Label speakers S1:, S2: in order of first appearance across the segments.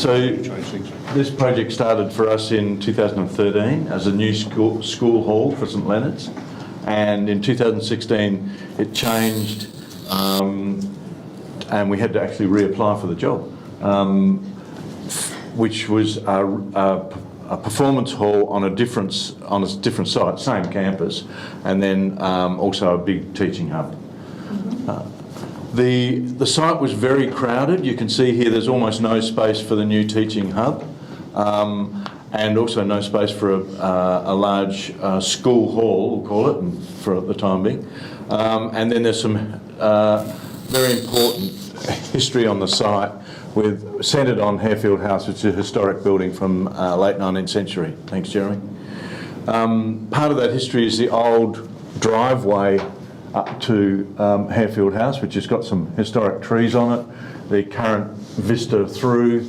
S1: So this project started for us in 2013 as a new school hall for St Leonard's, and in 2016 it changed, and we had to actually reapply for the job, which was a performance hall on a different site, same campus, and then also a big teaching hub. The site was very crowded. You can see here there's almost no space for the new teaching hub, and also no space for a large school hall, we'll call it, for the time being. And then there's some very important history on the site centred on Harefield House, which is a historic building from late 19th century. Thanks, Jeremy. Part of that history is the old driveway up to Harefield House, which has got some historic trees on it, the current vista through,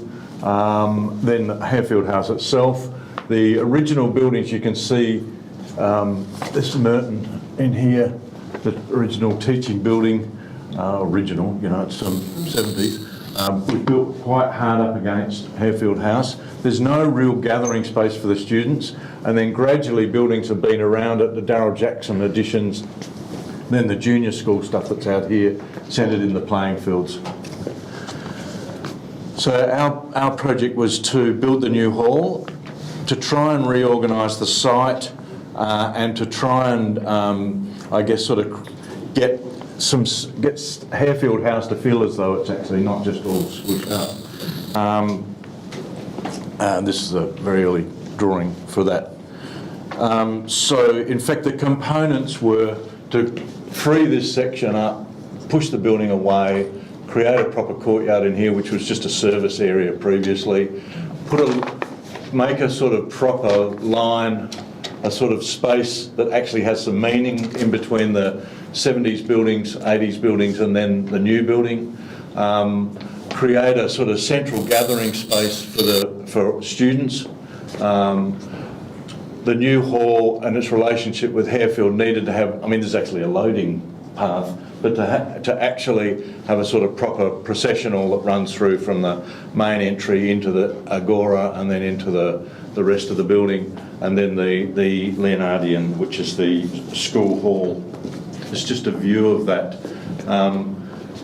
S1: then Harefield House itself. The original buildings, you can see this Merton in here, the original teaching building, original, you know, it's some 70s. We built quite hard up against Harefield House. There's no real gathering space for the students, and then gradually buildings have been around it, the Darryl Jackson additions, then the junior school stuff that's out here, centred in the playing fields. So our project was to build the new hall, to try and reorganise the site, and to try and, I guess, sort of get Harefield House to feel as though it's actually not just all squished up. This is a very early drawing for that. So, in fact, the components were to free this section up, push the building away, create a proper courtyard in here, which was just a service area previously, make a sort of proper line, a sort of space that actually has some meaning in between the 70s buildings, 80s buildings, and then the new building. Create a sort of central gathering space for students. The new hall and its relationship with Harefield needed to have, I mean, there's actually a loading path, but to actually have a sort of proper processional that runs through from the main entry into the Agora and then into the rest of the building, and then the Leonardian, which is the school hall. It's just a view of that.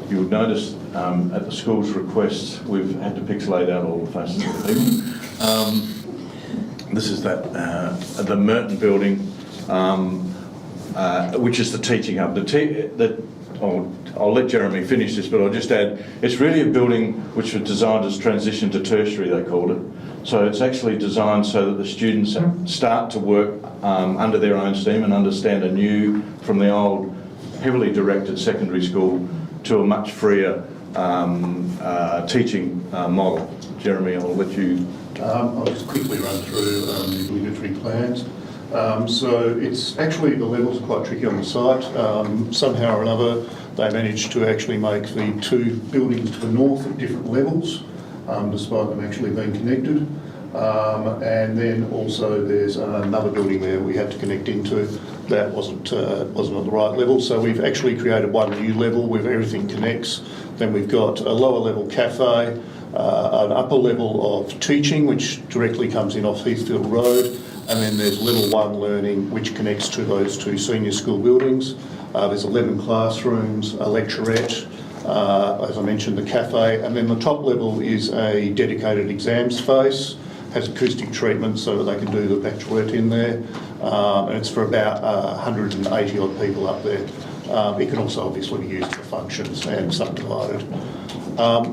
S1: You would notice at the school's request, we've had to pixelate out all the faces of the people. This is the Merton Building, which is the teaching hub. I'll let Jeremy finish this, but I'll just add, it's really a building which was designed as transition to tertiary, they called it. So it's actually designed so that the students start to work under their own steam and understand anew from the old, heavily directed secondary school to a much freer teaching model. Jeremy, I'll let you.
S2: I'll just quickly run through the obligatory plans. So it's actually, the levels are quite tricky on the site. Somehow or another, they managed to actually make the two buildings to the north at different levels, despite them actually being connected. And then also there's another building there we had to connect into that wasn't on the right level. So we've actually created one new level where everything connects. Then we've got a lower level cafe, an upper level of teaching, which directly comes in off Heathfield Road, and then there's level 1 learning, which connects to those two senior school buildings. There's 11 classrooms, a lecturette, as I mentioned, the cafe, and then the top level is a dedicated exam space, has acoustic treatment so that they can do the bachelorette in there, and it's for about 180 odd people up there. It can also obviously be used for functions and subdivided.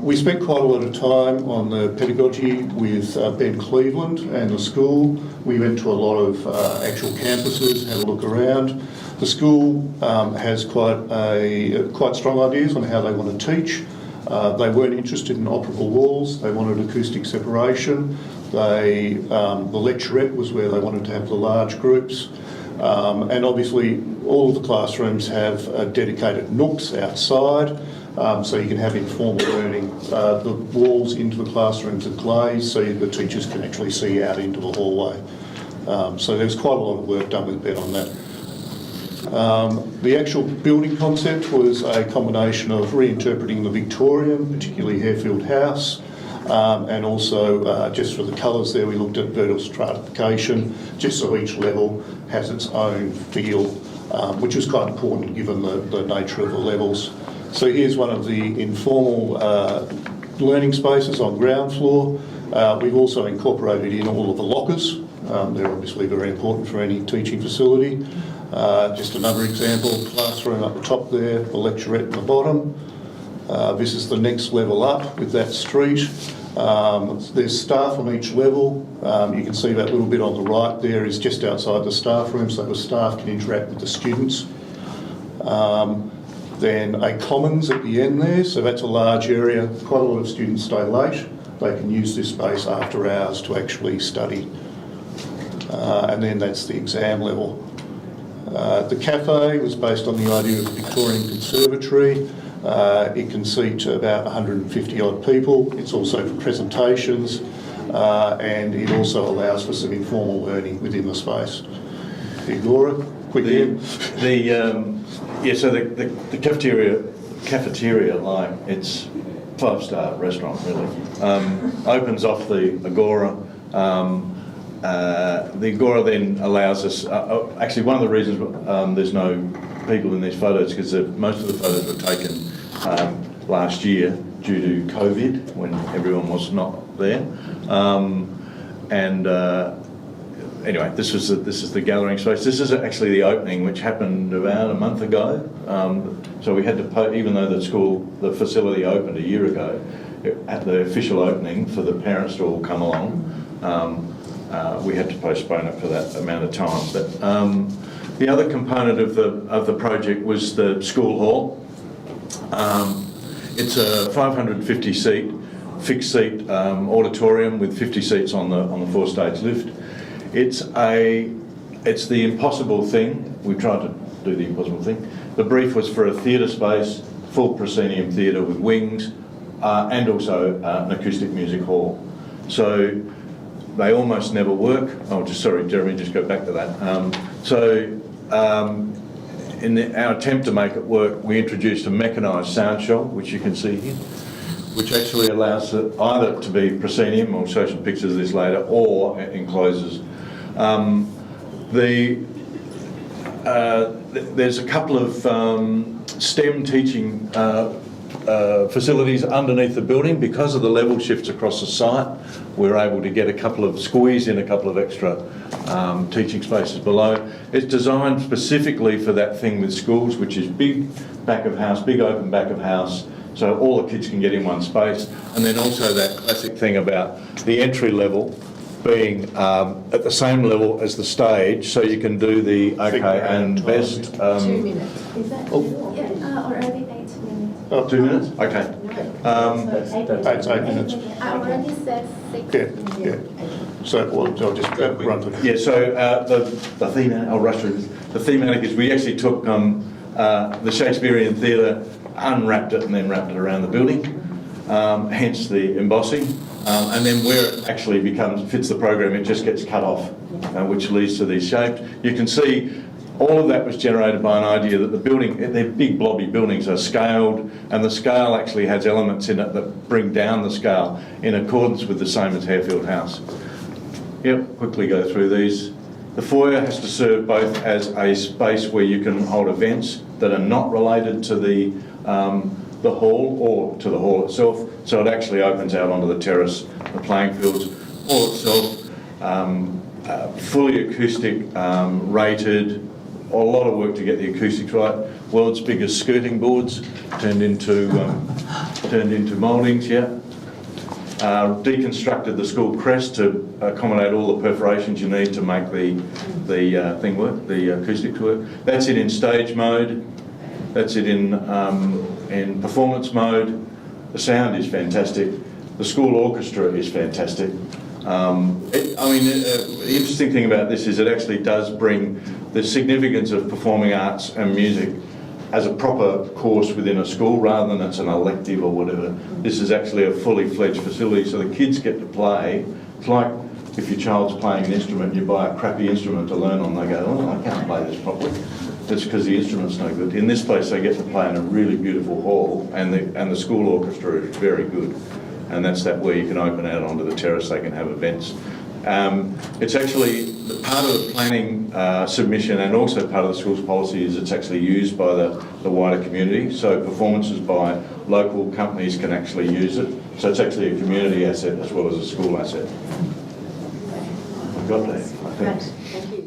S2: We spent quite a lot of time on the pedagogy with Ben Cleveland and the school. We went to a lot of actual campuses, had a look around. The school has quite strong ideas on how they want to teach. They weren't interested in operable walls. They wanted acoustic separation. The lecturette was where they wanted to have the large groups. And obviously all of the classrooms have dedicated nooks outside, so you can have informal learning. The walls into the classrooms are glazed so the teachers can actually see out into the hallway. So there's quite a lot of work done with Ben on that. The actual building concept was a combination of reinterpreting the Victorian, particularly Harefield House, and also just for the colours there, we looked at vertical stratification, just so each level has its own feel, which is quite important given the nature of the levels. So here's one of the informal learning spaces on ground floor. We've also incorporated in all of the lockers. They're obviously very important for any teaching facility. Just another example, classroom up the top there, the lecturette at the bottom. This is the next level up with that street. There's staff on each level. You can see that little bit on the right there is just outside the staff room, so the staff can interact with the students. Then a commons at the end there, so that's a large area. Quite a lot of students stay late. They can use this space after hours to actually study. And then that's the exam level. The cafe was based on the idea of the Victorian conservatory. It can seat about 150 odd people. It's also for presentations, and it also allows for some informal learning within the space. Agora, quickly.
S1: So the cafeteria, like it's 5-star restaurant really, opens off the Agora. The Agora then allows us, actually one of the reasons there's no people in these photos is because most of the photos were taken last year due to COVID when everyone was not there. Anyway, this is the gathering space. This is actually the opening, which happened about a month ago. So we had to, even though the facility opened a year ago, at the official opening for the parents to all come along, we had to postpone it for that amount of time. But the other component of the project was the school hall. It's a 550 seat, fixed seat auditorium with 50 seats on the 4-stage lift. It's the impossible thing. We tried to do the impossible thing. The brief was for a theatre space, full proscenium theatre with wings, and also an acoustic music hall. So they almost never work. Oh, sorry, Jeremy, just go back to that. In our attempt to make it work, we introduced a mechanised sound shop, which you can see here, which actually allows it either to be proscenium, or show some pictures of this later, or encloses. There's a couple of STEM teaching facilities underneath the building. Because of the level shifts across the site, we're able to squeeze in a couple of extra teaching spaces below. It's designed specifically for that thing with schools, which is big back of house, big open back of house, so all the kids can get in one space. And then also that classic thing about the entry level being at the same level as the stage, so you can do the okay and best.
S3: 2 minutes. Is that already 8 minutes?
S2: Oh,
S1: 2 minutes? Okay.
S2: That's 8 minutes.
S3: I already said 6.
S2: Yeah. So I'll just run through.
S1: Yeah. So the thematic, I'll rush through this. The thematic is we actually took the Shakespearean theatre, unwrapped it, and then wrapped it around the building. Hence the embossing. And then where it actually fits the program, it just gets cut off, which leads to these shapes. You can see all of that was generated by an idea that the building, they're big blobby buildings, are scaled, and the scale actually has elements in it that bring down the scale in accordance with the same as Harefield House. Yep, quickly go through these. The foyer has to serve both as a space where you can hold events that are not related to the hall or to the hall itself, so it actually opens out onto the terrace, the playing fields. Hall itself, fully acoustic, rated, a lot of work to get the acoustics right. World's biggest skirting boards turned into mouldings. Yeah. Deconstructed the school crest to accommodate all the perforations you need to make the thing work, the acoustics work. That's it in stage mode. That's it in performance mode. The sound is fantastic. The school orchestra is fantastic. The interesting thing about this is it actually does bring the significance of performing arts and music as a proper course within a school rather than it's an elective or whatever. This is actually a fully fledged facility, so the kids get to play. It's like if your child's playing an instrument, you buy a crappy instrument to learn on, they go, oh, I can't play this properly. That's because the instrument's no good. In this place, they get to play in a really beautiful hall, and the school orchestra is very good. and that's that where you can open out onto the terrace, they can have events. It's actually part of the planning submission, and also part of the school's policy is it's actually used by the wider community, so performances by local companies can actually use it. So it's actually a community asset as well as a school asset. Got there, I think.
S4: Great, thank you.